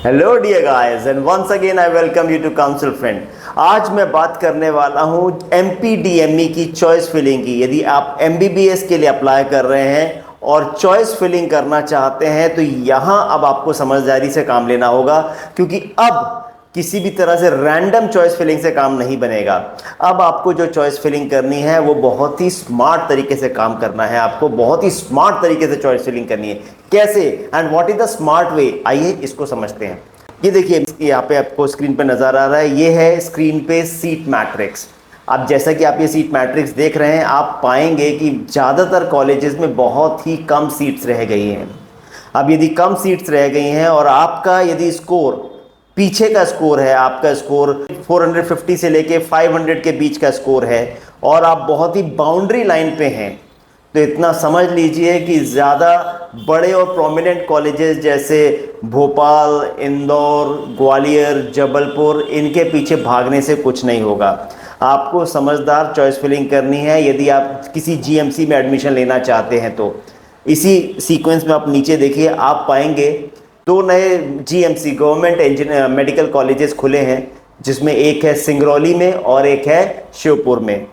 Hello dear guys and once again I welcome you to council friend. आज मैं बात करने वाला हूँ एमपीडीएमई की चॉइस फिलिंग की। यदि आप एमबीबीएस के लिए अप्लाई कर रहे हैं और चॉइस फिलिंग करना चाहते हैं तो यहाँ अब आपको समझदारी से काम लेना होगा, क्योंकि अब किसी भी तरह से रैंडम चॉइस फिलिंग से काम नहीं बनेगा। अब आपको जो चॉइस फिलिंग करनी है वो बहुत ही स्मार्ट तरीके से काम करना है। आपको बहुत ही स्मार्ट तरीके से चॉइस फिलिंग करनी है। कैसे and what is the smart way, आइए इसको समझते हैं। ये देखिए, यहाँ पे आपको स्क्रीन पे नजर आ रहा है, ये है स्क्रीन पे सीट मैट्रिक्स। अब जैसा कि आप ये सीट मैट्रिक्स देख रहे हैं, आप पाएंगे कि ज़्यादातर कॉलेजेस में बहुत ही कम सीट्स रह गई हैं। अब यदि कम सीट्स रह गई हैं और आपका यदि स्कोर, पीछे का स्कोर है, आपका स्कोर 450 से लेके 500 के बीच का स्कोर है और आप बहुत ही बाउंड्री लाइन पे हैं, तो इतना समझ लीजिए कि ज़्यादा बड़े और प्रोमिनेंट कॉलेजेस जैसे भोपाल, इंदौर, ग्वालियर, जबलपुर, इनके पीछे भागने से कुछ नहीं होगा। आपको समझदार चॉइस फिलिंग करनी है यदि आप किसी जीएमसी में एडमिशन लेना चाहते हैं तो। इसी सीक्वेंस में आप नीचे देखिए, आप पाएंगे दो नए GMC government engineer medical colleges खुले हैं, जिसमें एक है सिंगरौली में और एक है श्योपुर में।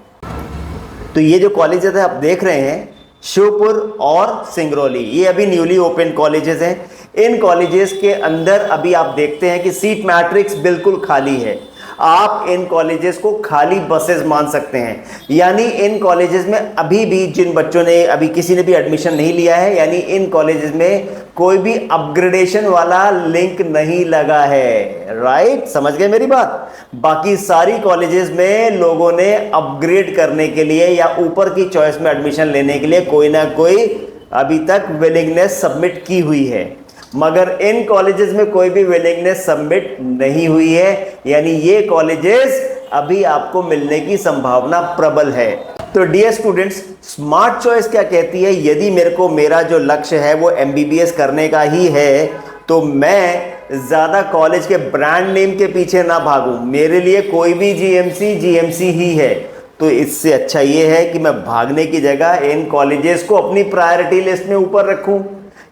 तो ये जो कॉलेजेस है आप देख रहे हैं, श्योपुर और सिंगरौली, ये अभी न्यूली ओपन कॉलेजेस हैं। इन कॉलेजेस के अंदर अभी आप देखते हैं कि सीट मैट्रिक्स बिल्कुल खाली है। आप इन कॉलेजेस को खाली बसेस मान सकते हैं, यानी इन कॉलेजेस में अभी भी जिन बच्चों ने अभी किसी ने भी एडमिशन नहीं लिया है, यानी इन कॉलेजेस में कोई भी अपग्रेडेशन वाला लिंक नहीं लगा है। राइट, समझ गए मेरी बात। बाकी सारी कॉलेजेस में लोगों ने अपग्रेड करने के लिए या ऊपर की चॉइस में एडमिशन लेने के लिए कोई ना कोई अभी तक विलिंगनेस सबमिट की हुई है, मगर इन कॉलेजेस में कोई भी विलिंगनेस सबमिट नहीं हुई है, यानी ये कॉलेजेस अभी आपको मिलने की संभावना प्रबल है। तो डियर स्टूडेंट्स, स्मार्ट चॉइस क्या कहती है? यदि मेरा जो लक्ष्य है वो एमबीबीएस करने का ही है, तो मैं ज़्यादा कॉलेज के ब्रांड नेम के पीछे ना भागूं। मेरे लिए कोई भी जीएमसी ही है। तो इससे अच्छा ये है कि मैं भागने की जगह इन कॉलेजेस को अपनी प्रायोरिटी लिस्ट में ऊपर रखूं।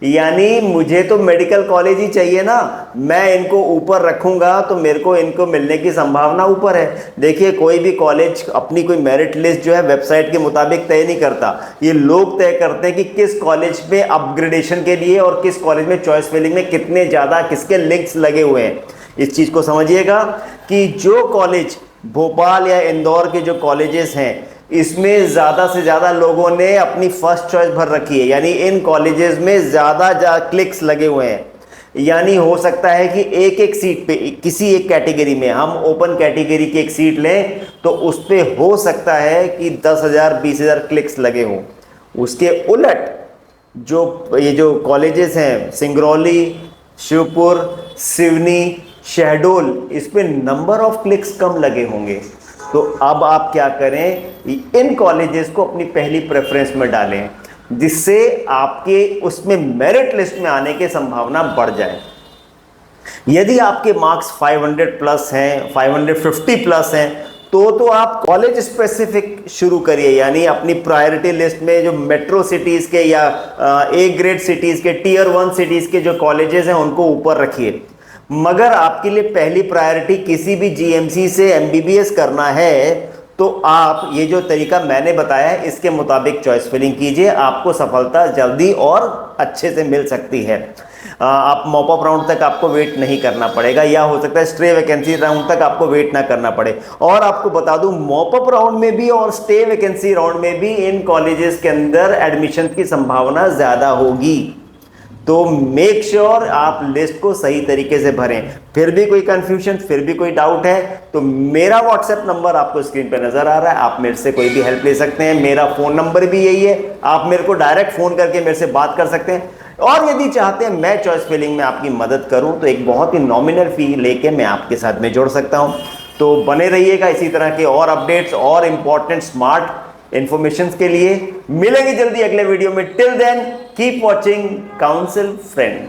यानी मुझे तो मेडिकल कॉलेज ही चाहिए ना, मैं इनको ऊपर रखूंगा तो मेरे को इनको मिलने की संभावना ऊपर है। देखिए, कोई भी कॉलेज अपनी कोई मेरिट लिस्ट जो है वेबसाइट के मुताबिक तय नहीं करता। ये लोग तय करते हैं कि किस कॉलेज में अपग्रेडेशन के लिए और किस कॉलेज में चॉइस फिलिंग में कितने ज़्यादा किसके लिंक्स लगे हुए हैं। इस चीज़ को समझिएगा कि जो कॉलेज भोपाल या इंदौर के जो कॉलेजेस हैं, इसमें ज़्यादा से ज़्यादा लोगों ने अपनी फर्स्ट चॉइस भर रखी है, यानी इन कॉलेजेस में ज़्यादा क्लिक्स लगे हुए हैं। यानी हो सकता है कि एक एक सीट पे, किसी एक कैटेगरी में हम ओपन कैटेगरी की एक सीट लें तो उस पर हो सकता है कि 10,000 20,000 क्लिक्स लगे हों। उसके उलट ये जो कॉलेजेस हैं सिंगरौली, श्योपुर, सिवनी, शहडोल, इस पे नंबर ऑफ क्लिक्स कम लगे होंगे। तो अब आप क्या करें, इन कॉलेजेस को अपनी पहली प्रेफरेंस में डालें, जिससे आपके उसमें मेरिट लिस्ट में आने की संभावना बढ़ जाए। यदि आपके मार्क्स 500 प्लस हैं, 550 प्लस हैं, तो आप कॉलेज स्पेसिफिक शुरू करिए, यानी अपनी प्रायोरिटी लिस्ट में जो मेट्रो सिटीज़ के या ए ग्रेड सिटीज़ के, टियर 1 सिटीज़ के जो कॉलेजेस हैं उनको ऊपर रखिए। मगर आपके लिए पहली प्रायोरिटी किसी भी जीएमसी से एमबीबीएस करना है तो आप ये जो तरीका मैंने बताया है इसके मुताबिक चॉइस फिलिंग कीजिए। आपको सफलता जल्दी और अच्छे से मिल सकती है। आप मॉप अप राउंड तक आपको वेट नहीं करना पड़ेगा, या हो सकता है स्टे वैकेंसी राउंड तक आपको वेट ना करना पड़े। और आपको बता दूं, मॉप अप राउंड में भी और स्टे वैकेंसी राउंड में भी इन कॉलेजेस के अंदर एडमिशन की संभावना ज़्यादा होगी। तो मेक श्योर आप लिस्ट को सही तरीके से भरें। फिर भी कोई कंफ्यूजन, फिर भी कोई डाउट है तो मेरा व्हाट्सएप नंबर आपको स्क्रीन पे नजर आ रहा है, आप मेरे से कोई भी हेल्प ले सकते हैं। मेरा फोन नंबर भी यही है, आप मेरे को डायरेक्ट फोन करके मेरे से बात कर सकते हैं। और यदि चाहते हैं मैं चॉइस फिलिंग में आपकी मदद करूं तो एक बहुत ही नॉमिनल फी लेके मैं आपके साथ में जोड़ सकता हूं। तो बने रहिएगा इसी तरह के और अपडेट्स और इंपॉर्टेंट स्मार्ट इंफॉर्मेशन के लिए। मिलेंगे जल्दी अगले वीडियो में। Till then keep watching council friend.